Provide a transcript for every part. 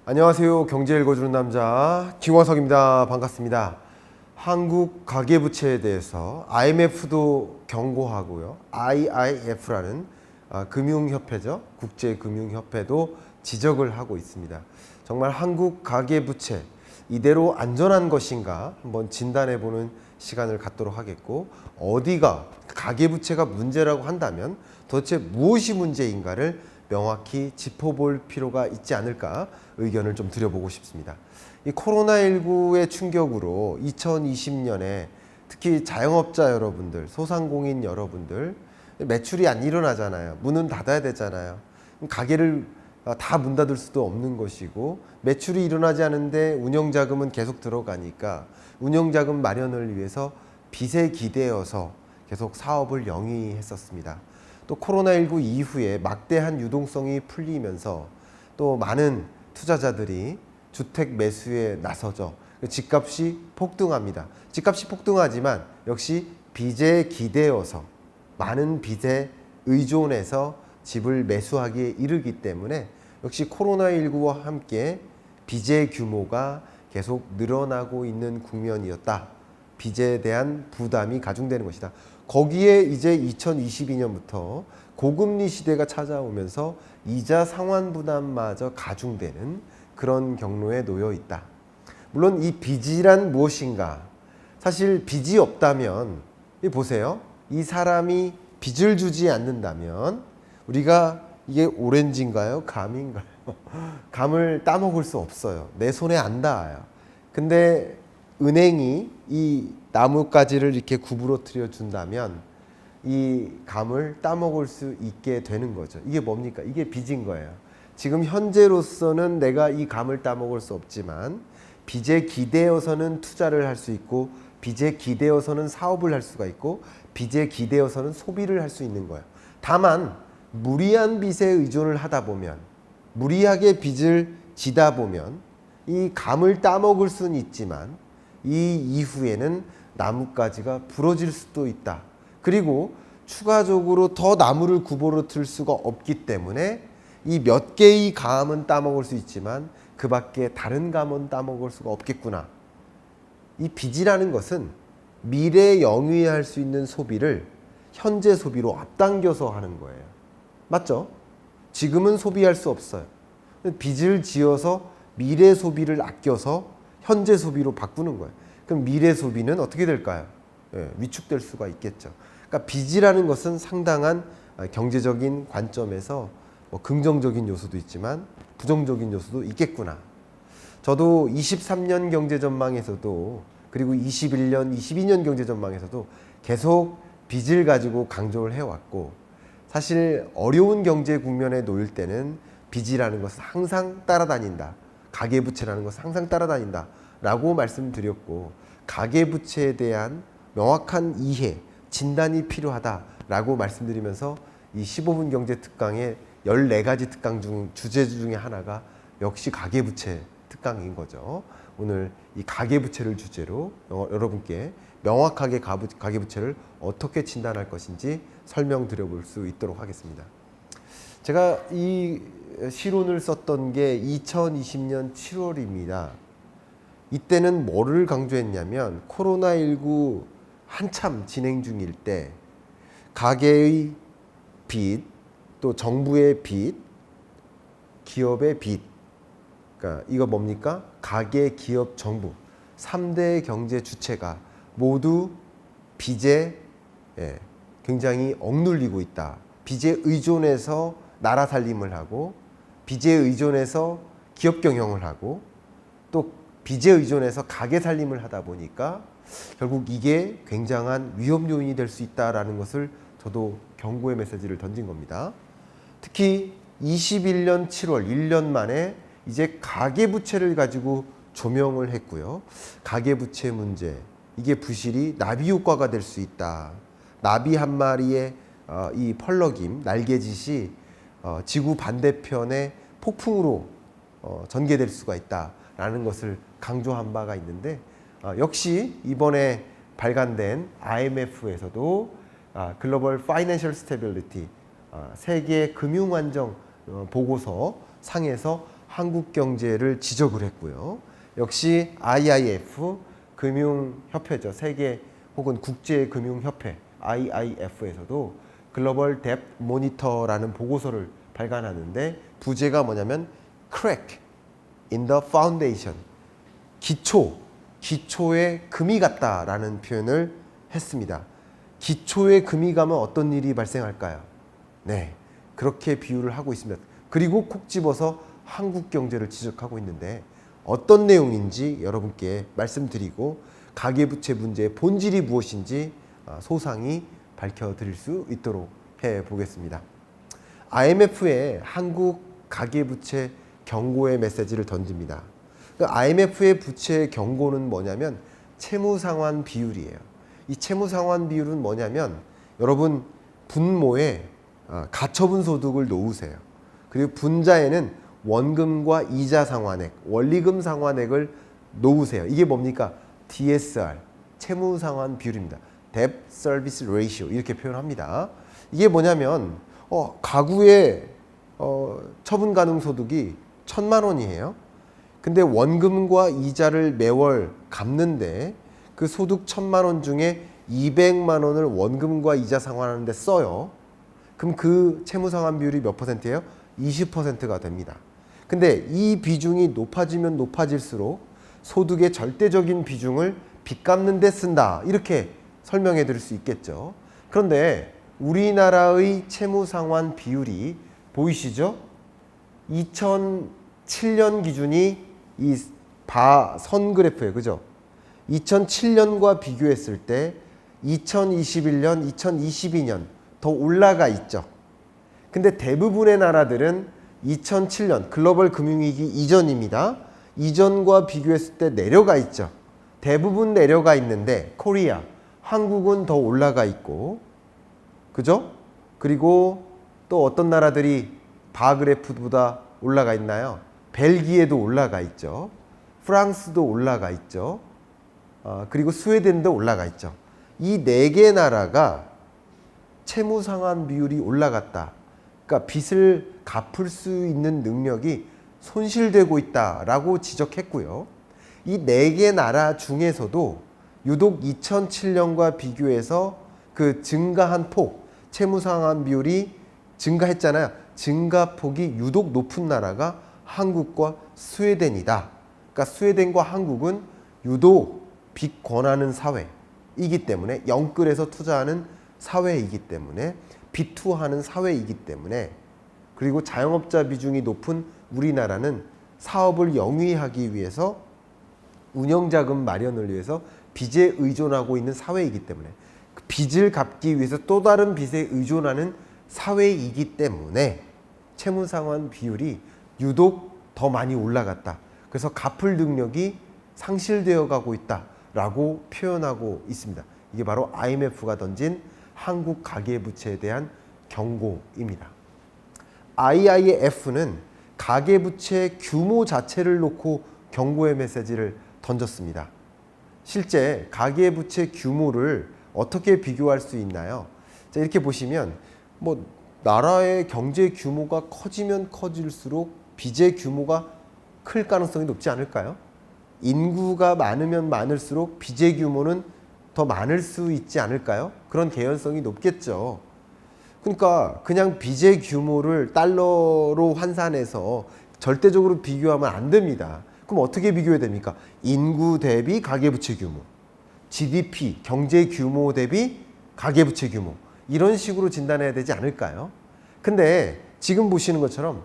안녕하세요. 경제 읽어주는 남자 김광석입니다. 반갑습니다. 한국 가계부채에 대해서 IMF도 경고하고요. IIF라는 금융협회죠. 국제금융협회도 지적을 하고 있습니다. 정말 한국 가계부채 이대로 안전한 것인가 한번 진단해보는 시간을 갖도록 하겠고, 어디가 가계부채가 문제라고 한다면 도대체 무엇이 문제인가를 명확히 짚어볼 필요가 있지 않을까 의견을 좀 드려보고 싶습니다. 이 코로나19의 충격으로 2020년에 특히 자영업자 여러분들, 소상공인 여러분들 매출이 안 일어나잖아요. 문은 닫아야 되잖아요. 가게를 다 문 닫을 수도 없는 것이고, 매출이 일어나지 않는데 운영자금은 계속 들어가니까 운영자금 마련을 위해서 빚에 기대어서 계속 사업을 영위했었습니다. 또 코로나19 이후에 막대한 유동성이 풀리면서 또 많은 투자자들이 주택 매수에 나서죠. 집값이 폭등합니다. 집값이 폭등하지만 역시 빚에 기대어서, 많은 빚에 의존해서 집을 매수하기에 이르기 때문에 역시 코로나19와 함께 빚의 규모가 계속 늘어나고 있는 국면이었다. 빚에 대한 부담이 가중되는 것이다. 거기에 이제 2022년부터 고금리 시대가 찾아오면서 이자 상환 부담마저 가중되는 그런 경로에 놓여 있다. 물론 이 빚이란 무엇인가? 사실 빚이 없다면, 보세요. 이 사람이 빚을 주지 않는다면 우리가 이게 오렌지인가요? 감인가요? 감을 따먹을 수 없어요. 내 손에 안 닿아요. 근데 은행이 이 나뭇가지를 이렇게 구부러뜨려 준다면 이 감을 따먹을 수 있게 되는 거죠. 이게 뭡니까? 이게 빚인 거예요. 지금 현재로서는 내가 이 감을 따먹을 수 없지만 빚에 기대어서는 투자를 할 수 있고, 빚에 기대어서는 사업을 할 수가 있고, 빚에 기대어서는 소비를 할 수 있는 거예요. 다만 무리한 빚에 의존을 하다 보면, 무리하게 빚을 지다 보면 이 감을 따먹을 수는 있지만 이 이후에는 나뭇가지가 부러질 수도 있다. 그리고 추가적으로 더 나무를 구부러뜨릴 수가 없기 때문에 이 몇 개의 감은 따먹을 수 있지만 그 밖에 다른 감은 따먹을 수가 없겠구나. 이 빚이라는 것은 미래에 영위할 수 있는 소비를 현재 소비로 앞당겨서 하는 거예요. 맞죠? 지금은 소비할 수 없어요. 빚을 지어서 미래 소비를 아껴서 현재 소비로 바꾸는 거예요. 그럼 미래 소비는 어떻게 될까요? 위축될 수가 있겠죠. 그러니까 빚이라는 것은 상당한 경제적인 관점에서 긍정적인 요소도 있지만 부정적인 요소도 있겠구나. 저도 23년 경제 전망에서도, 그리고 21년, 22년 경제 전망에서도 계속 빚을 가지고 강조를 해왔고, 사실 어려운 경제 국면에 놓일 때는 빚이라는 것은 항상 따라다닌다. 가계부채라는 것은 항상 따라다닌다 라고 말씀드렸고, 가계부채에 대한 명확한 이해, 진단이 필요하다라고 말씀드리면서 이 15분 경제 특강의 14가지 특강 중 주제 중에 하나가 역시 가계부채 특강인 거죠. 오늘 이 가계부채를 주제로 여러분께 명확하게 가계부채를 어떻게 진단할 것인지 설명드려 볼 수 있도록 하겠습니다. 제가 이 시론을 썼던 게 2020년 7월입니다. 이때는 뭐를 강조했냐면, 코로나19 한참 진행 중일 때 가계의 빚, 또 정부의 빚, 기업의 빚, 그러니까 이거 뭡니까? 가계, 기업, 정부 3대 경제 주체가 모두 빚에 굉장히 억눌리고 있다. 빚에 의존해서 나라 살림을 하고, 빚에 의존해서 기업 경영을 하고, 또 빚에 의존해서 가게 살림을 하다 보니까 결국 이게 굉장한 위험 요인이 될 수 있다라는 것을 저도 경고의 메시지를 던진 겁니다. 특히 21년 7월 1년 만에 이제 가계부채를 가지고 조명을 했고요. 가계부채 문제, 이게 부실이 나비 효과가 될 수 있다. 나비 한 마리의 이 펄럭임, 날개짓이 지구 반대편의 폭풍으로 전개될 수가 있다라는 것을 강조한 바가 있는데, 역시 이번에 발간된 IMF에서도 글로벌 파이낸셜 스테빌리티, 세계 금융 안정 보고서 상에서 한국 경제를 지적을 했고요. 역시 IIF 금융협회죠. 세계 혹은 국제금융협회 IIF에서도 글로벌 뎁 모니터라는 보고서를 발간하는데 부제가 뭐냐면 crack in the foundation, 기초에 금이 갔다라는 표현을 했습니다. 기초에 금이 가면 어떤 일이 발생할까요? 네, 그렇게 비유를 하고 있습니다. 그리고 콕 집어서 한국 경제를 지적하고 있는데 어떤 내용인지 여러분께 말씀드리고 가계부채 문제의 본질이 무엇인지 소상히 밝혀드릴 수 있도록 해보겠습니다. IMF의 한국 가계부채 경고의 메시지를 던집니다. IMF의 부채 경고는 뭐냐면 채무상환 비율이에요. 이 채무상환 비율은 뭐냐면 여러분 분모에 가처분 소득을 놓으세요. 그리고 분자에는 원금과 이자 상환액, 원리금 상환액을 놓으세요. 이게 뭡니까? DSR, 채무상환 비율입니다. Debt Service Ratio 이렇게 표현합니다. 이게 뭐냐면 가구의 처분 가능 소득이 1,000만 원이에요. 근데 원금과 이자를 매월 갚는데 그 소득 1,000만 원 중에 200만 원을 원금과 이자 상환하는 데 써요. 그럼 그 채무상환 비율이 몇 퍼센트예요? 20%가 됩니다. 근데 이 비중이 높아지면 높아질수록 소득의 절대적인 비중을 빚 갚는 데 쓴다. 이렇게 설명해 드릴 수 있겠죠. 그런데 우리나라의 채무상환 비율이 보이시죠? 2007년 기준이 이 선 그래프예요. 그죠? 2007년과 비교했을 때 2021년, 2022년 더 올라가 있죠. 근데 대부분의 나라들은 2007년 글로벌 금융위기 이전입니다. 이전과 비교했을 때 내려가 있죠. 대부분 내려가 있는데 코리아, 한국은 더 올라가 있고, 그죠? 그리고 또 어떤 나라들이 바그래프보다 올라가 있나요? 벨기에도 올라가 있죠. 프랑스도 올라가 있죠. 그리고 스웨덴도 올라가 있죠. 이 네 개 나라가 채무상환 비율이 올라갔다. 그러니까 빚을 갚을 수 있는 능력이 손실되고 있다라고 지적했고요. 이 네 개 나라 중에서도 유독 2007년과 비교해서 그 증가한 폭, 채무상환 비율이 증가했잖아요. 증가폭이 유독 높은 나라가 한국과 스웨덴이다. 그러니까 스웨덴과 한국은 유독 빚 권하는 사회이기 때문에 영끌에서 투자하는 사회이기 때문에 비투하는 사회이기 때문에 그리고 자영업자 비중이 높은 우리나라는 사업을 영위하기 위해서 운영자금 마련을 위해서 빚에 의존하고 있는 사회이기 때문에 그 빚을 갚기 위해서 또 다른 빚에 의존하는 사회이기 때문에 채무상환 비율이 유독 더 많이 올라갔다. 그래서 갚을 능력이 상실되어 가고 있다라고 표현하고 있습니다. 이게 바로 IMF가 던진 한국 가계부채에 대한 경고입니다. IIF는 가계부채 규모 자체를 놓고 경고의 메시지를 던졌습니다. 실제 가계부채 규모를 어떻게 비교할 수 있나요? 자, 이렇게 보시면 나라의 경제 규모가 커지면 커질수록 빚의 규모가 클 가능성이 높지 않을까요? 인구가 많으면 많을수록 빚의 규모는 더 많을 수 있지 않을까요? 그런 개연성이 높겠죠. 그러니까 그냥 빚의 규모를 달러로 환산해서 절대적으로 비교하면 안 됩니다. 그럼 어떻게 비교해야 됩니까? 인구 대비 가계부채 규모, GDP, 경제 규모 대비 가계부채 규모 이런 식으로 진단해야 되지 않을까요? 근데 지금 보시는 것처럼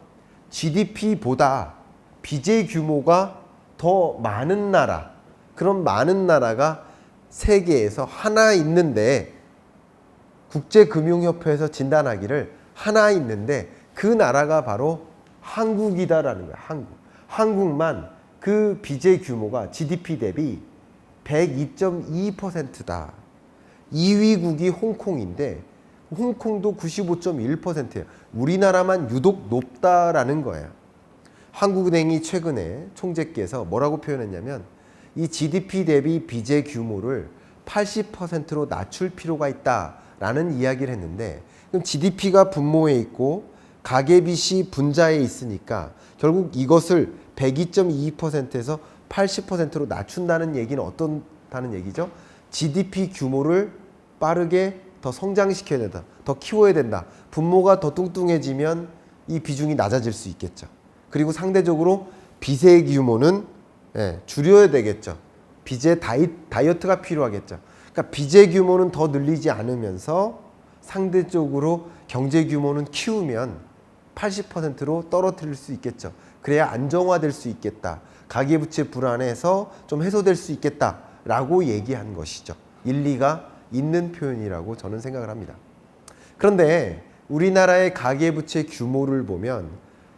GDP보다 빚의 규모가 더 많은 나라, 그런 많은 나라가 세계에서 하나 있는데 국제금융협회에서 진단하기를 하나 있는데 그 나라가 바로 한국이다라는 거예요. 한국만 그 빚의 규모가 GDP 대비 102.2%다. 2위국이 홍콩인데 홍콩도 95.1%예요. 우리나라만 유독 높다라는 거예요. 한국은행이 최근에 총재께서 뭐라고 표현했냐면 이 GDP 대비 빚의 규모를 80%로 낮출 필요가 있다라는 이야기를 했는데 그럼 GDP가 분모에 있고 가계빚이 분자에 있으니까 결국 이것을 102.22%에서 80%로 낮춘다는 얘기는 어떻다는 얘기죠? GDP 규모를 빠르게 더 성장시켜야 된다. 더 키워야 된다. 분모가 더 뚱뚱해지면 이 비중이 낮아질 수 있겠죠. 그리고 상대적으로 빚의 규모는 줄여야 되겠죠. 빚의 다이어트가 필요하겠죠. 그러니까 빚의 규모는 더 늘리지 않으면서 상대적으로 경제 규모는 키우면 80%로 떨어뜨릴 수 있겠죠. 그래야 안정화될 수 있겠다. 가계부채 불안에서 좀 해소될 수 있겠다라고 얘기한 것이죠. 일리가 있는 표현이라고 저는 생각을 합니다. 그런데 우리나라의 가계부채 규모를 보면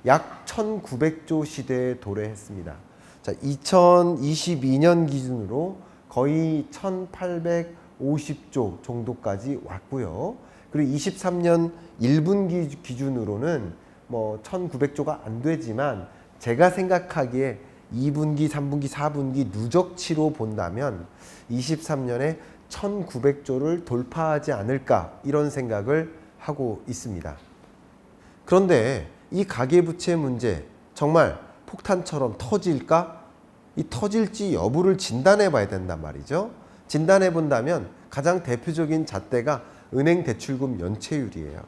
약 1900조 시대에 도래했습니다. 자, 2022년 기준으로 거의 1850조 정도까지 왔고요. 그리고 23년 1분기 기준으로는 뭐 1900조가 안 되지만 제가 생각하기에 2분기, 3분기, 4분기 누적치로 본다면 23년에 1900조를 돌파하지 않을까 이런 생각을 하고 있습니다. 그런데 이 가계부채 문제 정말 폭탄처럼 터질까? 이 터질지 여부를 진단해 봐야 된단 말이죠. 진단해 본다면 가장 대표적인 잣대가 은행 대출금 연체율이에요.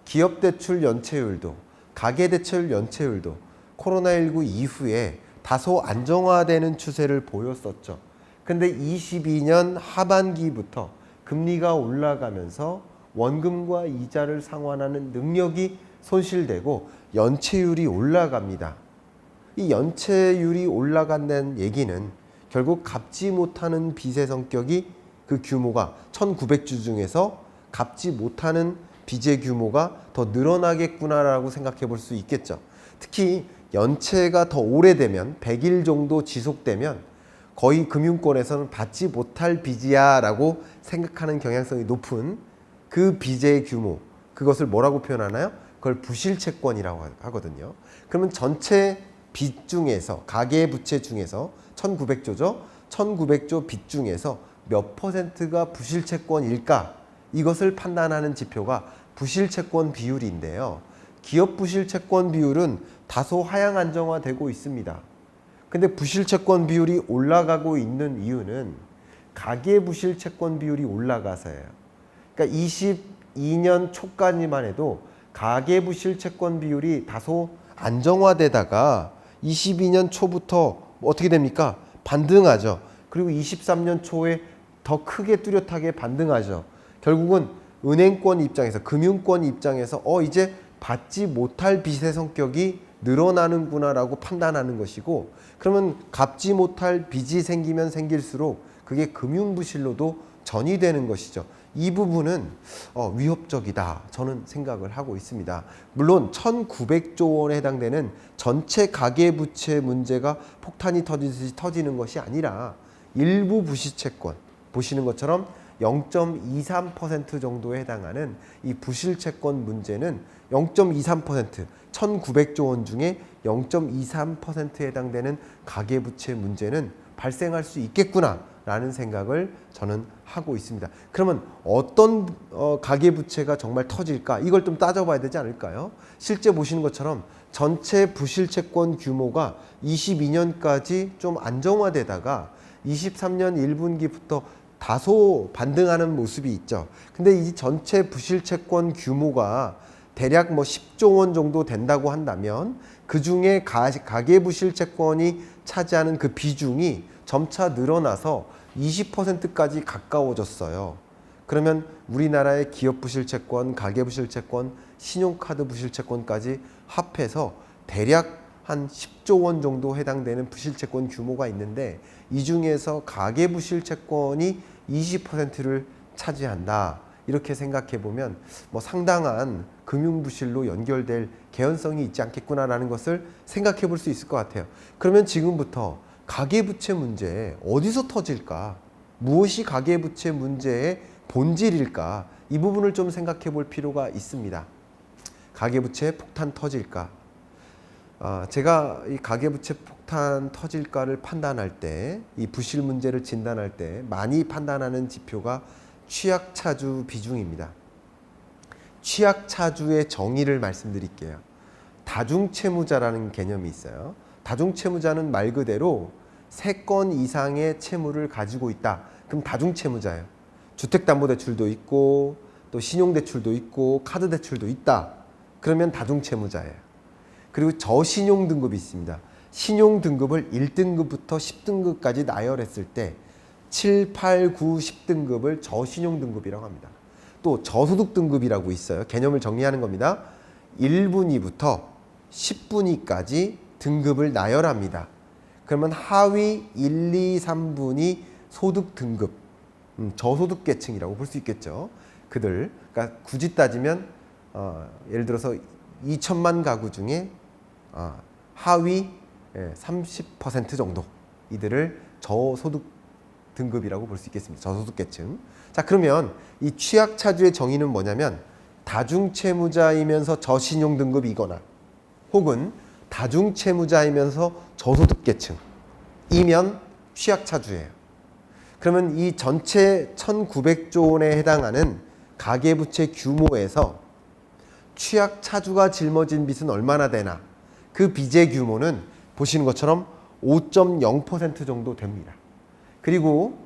기업 대출 연체율도 가계 대출 연체율도 코로나19 이후에 다소 안정화되는 추세를 보였었죠. 근데 22년 하반기부터 금리가 올라가면서 원금과 이자를 상환하는 능력이 손실되고 연체율이 올라갑니다. 이 연체율이 올라간다는 얘기는 결국 갚지 못하는 빚의 성격이 그 규모가 1900주 중에서 갚지 못하는 빚의 규모가 더 늘어나겠구나라고 생각해 볼 수 있겠죠. 특히 연체가 더 오래되면 100일 정도 지속되면 거의 금융권에서는 받지 못할 빚이야 라고 생각하는 경향성이 높은 그 빚의 규모, 그것을 뭐라고 표현하나요? 그걸 부실채권이라고 하거든요. 그러면 전체 빚 중에서 가계부채 중에서 1900조죠. 1900조 빚 중에서 몇 퍼센트가 부실채권일까? 이것을 판단하는 지표가 부실채권 비율인데요. 기업 부실채권 비율은 다소 하향 안정화되고 있습니다. 근데 부실채권 비율이 올라가고 있는 이유는 가계부실채권 비율이 올라가서예요. 그러니까 22년 초까지만 해도 가계부실채권 비율이 다소 안정화되다가 22년 초부터 어떻게 됩니까? 반등하죠. 그리고 23년 초에 더 크게 뚜렷하게 반등하죠. 결국은 은행권 입장에서, 금융권 입장에서 이제 받지 못할 빚의 성격이 늘어나는구나라고 판단하는 것이고, 그러면 갚지 못할 빚이 생기면 생길수록 그게 금융부실로도 전이되는 것이죠. 이 부분은 위협적이다 저는 생각을 하고 있습니다. 물론 1900조 원에 해당되는 전체 가계부채 문제가 폭탄이 터지듯이 터지는 것이 아니라 일부 부실채권, 보시는 것처럼 0.23% 정도에 해당하는 이 부실채권 문제는 0.23%, 1900조 원 중에 0.23%에 해당되는 가계부채 문제는 발생할 수 있겠구나 라는 생각을 저는 하고 있습니다. 그러면 어떤 가계부채가 정말 터질까? 이걸 좀 따져봐야 되지 않을까요? 실제 보시는 것처럼 전체 부실채권 규모가 22년까지 좀 안정화되다가 23년 1분기부터 다소 반등하는 모습이 있죠. 근데 이 전체 부실채권 규모가 대략 뭐 10조 원 정도 된다고 한다면 그 중에 가계부실채권이 차지하는 그 비중이 점차 늘어나서 20%까지 가까워졌어요. 그러면 우리나라의 기업부실채권, 가계부실채권, 신용카드 부실채권까지 합해서 대략 한 10조 원 정도 해당되는 부실채권 규모가 있는데 이 중에서 가계부실채권이 20%를 차지한다. 이렇게 생각해 보면 뭐 상당한 금융부실로 연결될 개연성이 있지 않겠구나라는 것을 생각해 볼 수 있을 것 같아요. 그러면 지금부터 가계부채 문제 어디서 터질까? 무엇이 가계부채 문제의 본질일까? 이 부분을 좀 생각해 볼 필요가 있습니다. 가계부채 폭탄 터질까? 제가 이 가계부채 폭탄 터질까를 판단할 때, 이 부실 문제를 진단할 때 많이 판단하는 지표가 취약차주 비중입니다. 취약차주의 정의를 말씀드릴게요. 다중채무자라는 개념이 있어요. 다중채무자는 말 그대로 3건 이상의 채무를 가지고 있다. 그럼 다중채무자예요. 주택담보대출도 있고 또 신용대출도 있고 카드대출도 있다. 그러면 다중채무자예요. 그리고 저신용등급이 있습니다. 신용등급을 1등급부터 10등급까지 나열했을 때 7, 8, 9, 10등급을 저신용등급이라고 합니다. 또 저소득등급이라고 있어요. 개념을 정리하는 겁니다. 1분위부터 10분위까지 등급을 나열합니다. 그러면 하위 1, 2, 3분위 소득등급, 저소득계층이라고 볼 수 있겠죠. 그들, 그러니까 굳이 따지면 예를 들어서 2천만 가구 중에 하위 30% 정도 이들을 저소득 등급이라고 볼 수 있겠습니다. 저소득계층. 자, 그러면 이 취약차주의 정의는 뭐냐면 다중채무자이면서 저신용 등급이거나 혹은 다중채무자이면서 저소득계층이면 취약차주예요. 그러면 이 전체 1,900조 원에 해당하는 가계부채 규모에서 취약차주가 짊어진 빚은 얼마나 되나? 그 빚의 규모는 보시는 것처럼 5.0% 정도 됩니다. 그리고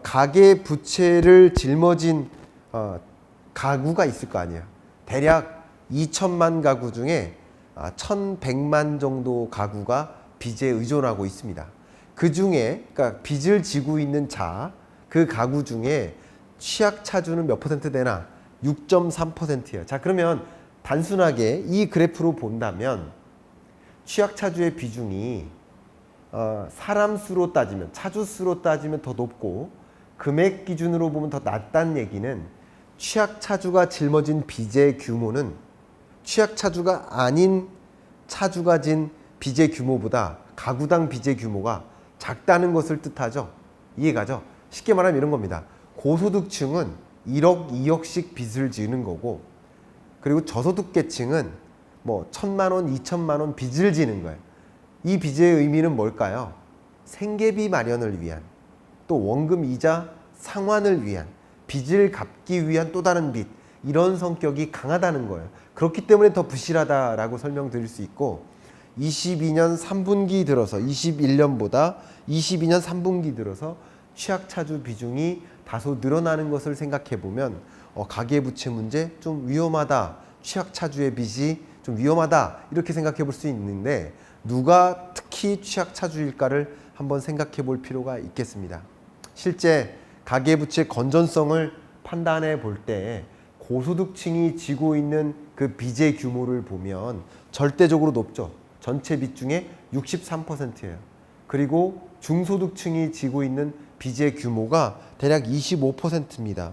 가계부채를 짊어진 가구가 있을 거 아니에요. 대략 2천만 가구 중에 1,100만 정도 가구가 빚에 의존하고 있습니다. 그 중에 그러니까 빚을 지고 있는 그 가구 중에 취약차주는 몇 퍼센트 되나? 6.3%예요. 자, 그러면 단순하게 이 그래프로 본다면 취약차주의 비중이 사람 수로 따지면, 차주 수로 따지면 더 높고 금액 기준으로 보면 더 낮다는 얘기는 취약차주가 짊어진 빚의 규모는 취약차주가 아닌 차주가 진 빚의 규모보다 가구당 빚의 규모가 작다는 것을 뜻하죠. 이해가죠? 쉽게 말하면 이런 겁니다. 고소득층은 1억, 2억씩 빚을 지는 거고 그리고 저소득계층은 뭐 1,000만 원, 2천만 원 빚을 지는 거예요. 이 빚의 의미는 뭘까요? 생계비 마련을 위한 또 원금 이자 상환을 위한 빚을 갚기 위한 또 다른 빚 이런 성격이 강하다는 거예요. 그렇기 때문에 더 부실하다라고 설명드릴 수 있고 22년 3분기 들어서 21년보다 22년 3분기 들어서 취약차주 비중이 다소 늘어나는 것을 생각해 보면 가계부채 문제 좀 위험하다. 취약차주의 빚이 좀 위험하다. 이렇게 생각해 볼 수 있는데 누가 특히 취약차주일까를 한번 생각해 볼 필요가 있겠습니다. 실제 가계부채 건전성을 판단해 볼 때 고소득층이 지고 있는 그 빚의 규모를 보면 절대적으로 높죠. 전체 빚 중에 63%예요. 그리고 중소득층이 지고 있는 빚의 규모가 대략 25%입니다.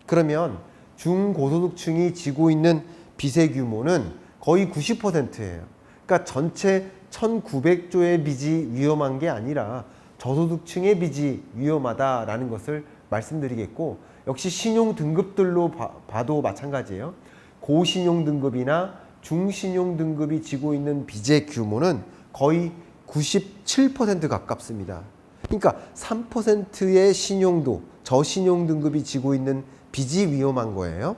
그러면 중고소득층이 지고 있는 빚의 규모는 거의 90%예요. 그러니까 전체 1,900조의 빚이 위험한 게 아니라 저소득층의 빚이 위험하다라는 것을 말씀드리겠고 역시 신용 등급들로 봐도 마찬가지예요. 고신용 등급이나 중신용 등급이 지고 있는 빚의 규모는 거의 97% 가깝습니다. 그러니까 3%의 신용도 저신용 등급이 지고 있는 빚이 위험한 거예요.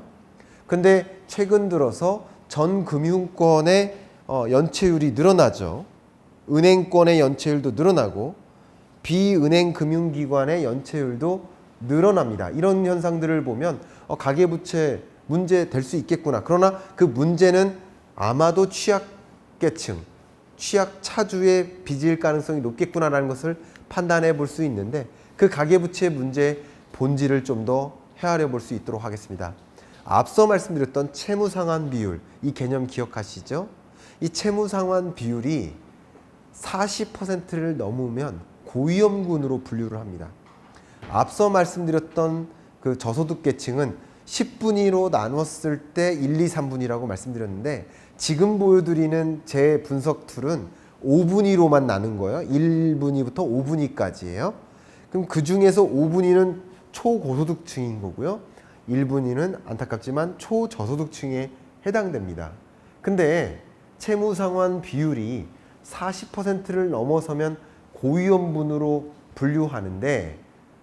근데 최근 들어서 전 금융권의 연체율이 늘어나죠. 은행권의 연체율도 늘어나고 비은행 금융기관의 연체율도 늘어납니다. 이런 현상들을 보면 가계부채 문제 될 수 있겠구나. 그러나 그 문제는 아마도 취약계층, 취약차주의 빚일 가능성이 높겠구나라는 것을 판단해 볼 수 있는데 그 가계부채 문제의 본질을 좀 더 헤아려 볼 수 있도록 하겠습니다. 앞서 말씀드렸던 채무상환 비율, 이 개념 기억하시죠? 이 채무상환 비율이 40%를 넘으면 고위험군으로 분류를 합니다. 앞서 말씀드렸던 그 저소득계층은 10분위로 나눴을 때 1, 2, 3분위라고 말씀드렸는데 지금 보여드리는 제 분석 툴은 5분위로만 나눈 거예요. 1분위부터 5분위까지예요. 그럼 그 중에서 5분위는 초고소득층인 거고요. 1분위는 안타깝지만 초저소득층에 해당됩니다. 근데 채무상환 비율이 40%를 넘어서면 고위험군으로 분류하는데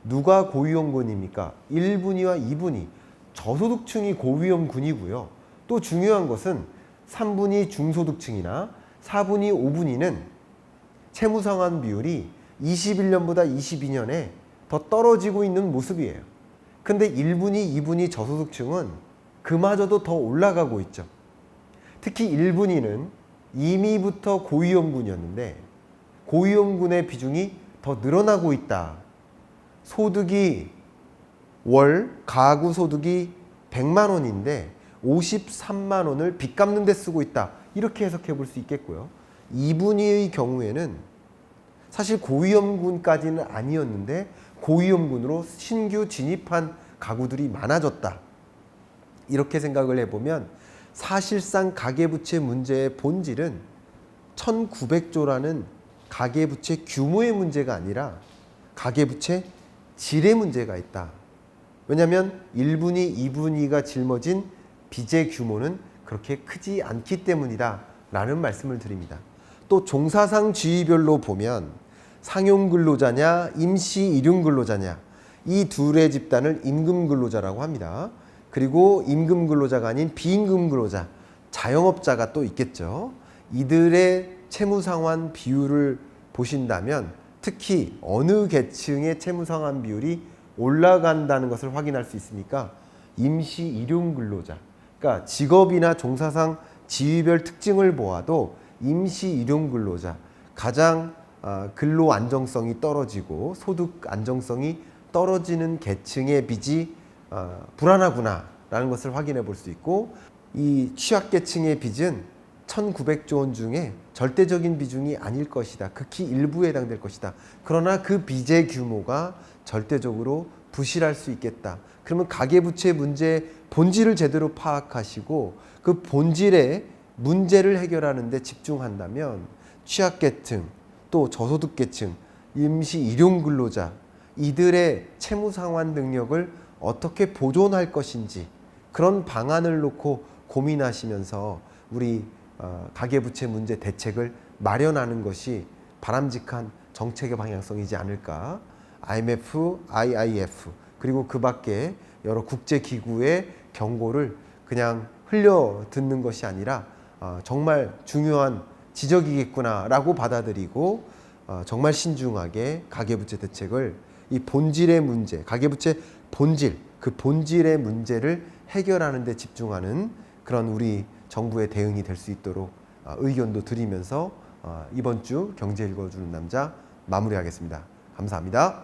누가 고위험군입니까? 1분위와 2분위. 저소득층이 고위험군이고요. 또 중요한 것은 3분위 중소득층이나 4분위 5분위는 채무상환 비율이 21년보다 22년에 더 떨어지고 있는 모습이에요. 근데 1분위, 2분위 저소득층은 그마저도 더 올라가고 있죠. 특히 1분위는 이미부터 고위험군이었는데 고위험군의 비중이 더 늘어나고 있다. 소득이 가구 소득이 100만 원인데 53만 원을 빚 갚는 데 쓰고 있다. 이렇게 해석해 볼 수 있겠고요. 2분위의 경우에는 사실 고위험군까지는 아니었는데 고위험군으로 신규 진입한 가구들이 많아졌다. 이렇게 생각을 해보면 사실상 가계부채 문제의 본질은 1900조라는 가계부채 규모의 문제가 아니라 가계부채 질의 문제가 있다. 왜냐하면 1분위, 2분위가 짊어진 빚의 규모는 그렇게 크지 않기 때문이다 라는 말씀을 드립니다. 또 종사상 지위별로 보면 상용근로자냐 임시 일용근로자냐 이 둘의 집단을 임금근로자라고 합니다. 그리고 임금근로자가 아닌 비임금근로자, 자영업자가 또 있겠죠. 이들의 채무상환 비율을 보신다면 특히 어느 계층의 채무상환 비율이 올라간다는 것을 확인할 수 있으니까 임시 일용근로자, 그러니까 직업이나 종사상 지위별 특징을 보아도 임시 일용근로자, 가장 근로 안정성이 떨어지고 소득 안정성이 떨어지는 계층의 빚이 불안하구나라는 것을 확인해 볼 수 있고, 이 취약계층의 빚은 1900조 원 중에 절대적인 비중이 아닐 것이다. 극히 일부에 해당될 것이다. 그러나 그 빚의 규모가 절대적으로 부실할 수 있겠다. 그러면 가계부채 문제의 본질을 제대로 파악하시고 그 본질의 문제를 해결하는 데 집중한다면 취약계층, 또 저소득계층, 임시 일용근로자 이들의 채무상환 능력을 어떻게 보존할 것인지 그런 방안을 놓고 고민하시면서 우리 가계부채 문제 대책을 마련하는 것이 바람직한 정책의 방향성이지 않을까. IMF, IIF 그리고 그 밖에 여러 국제기구의 경고를 그냥 흘려 듣는 것이 아니라 정말 중요한 지적이겠구나라고 받아들이고 정말 신중하게 가계부채 대책을 이 본질의 문제, 가계부채 본질, 그 본질의 문제를 해결하는 데 집중하는 그런 우리 정부의 대응이 될 수 있도록 의견도 드리면서 이번 주 경제 읽어주는 남자 마무리하겠습니다. 감사합니다.